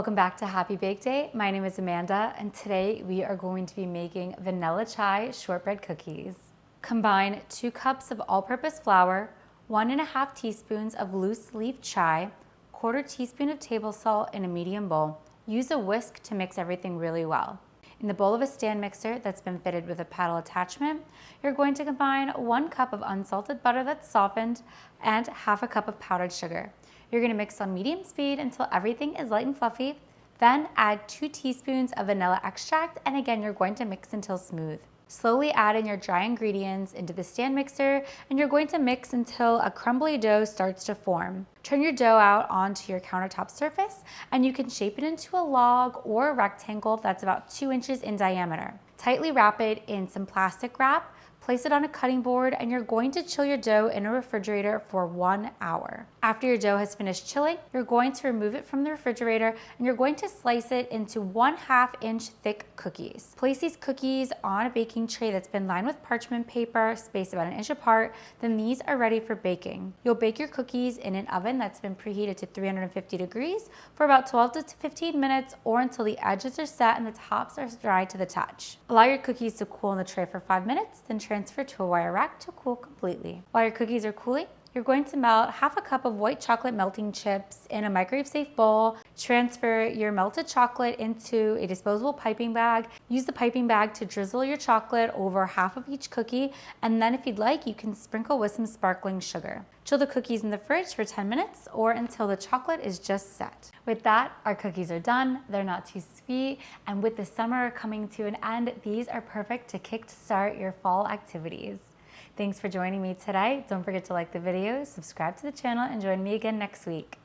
Welcome back to Happy Bake Day. My name is Amanda, and today we are going to be making Vanilla Chai Shortbread Cookies. Combine 2 cups of all-purpose flour, 1.5 teaspoons of loose leaf chai, 1/4 teaspoon of table salt in a medium bowl. Use a whisk to mix everything really well. In the bowl of a stand mixer that's been fitted with a paddle attachment, you're going to combine 1 cup of unsalted butter that's softened and 1/2 cup of powdered sugar. You're going to mix on medium speed until everything is light and fluffy. Then add 2 teaspoons of vanilla extract, and again, you're going to mix until smooth. Slowly add in your dry ingredients into the stand mixer, and you're going to mix until a crumbly dough starts to form. Turn your dough out onto your countertop surface, and you can shape it into a log or a rectangle that's about 2 inches in diameter. Tightly wrap it in some plastic wrap, place it on a cutting board, and you're going to chill your dough in a refrigerator for 1 hour. After your dough has finished chilling, you're going to remove it from the refrigerator and you're going to slice it into 1/2 inch thick cookies. Place these cookies on a baking tray that's been lined with parchment paper, spaced about 1 inch apart. Then these are ready for baking. You'll bake your cookies in an oven that's been preheated to 350 degrees for about 12 to 15 minutes, or until the edges are set and the tops are dry to the touch. Allow your cookies to cool in the tray for 5 minutes, then transfer to a wire rack to cool completely. While your cookies are cooling, you're going to melt 1/2 cup of white chocolate melting chips in a microwave-safe bowl. Transfer your melted chocolate into a disposable piping bag. Use the piping bag to drizzle your chocolate over 1/2 of each cookie, and then if you'd like, you can sprinkle with some sparkling sugar. Chill the cookies in the fridge for 10 minutes or until the chocolate is just set. With that, our cookies are done. They're not too sweet, and with the summer coming to an end, these are perfect to kickstart your fall activities. Thanks for joining me today. Don't forget to like the video, subscribe to the channel, and join me again next week.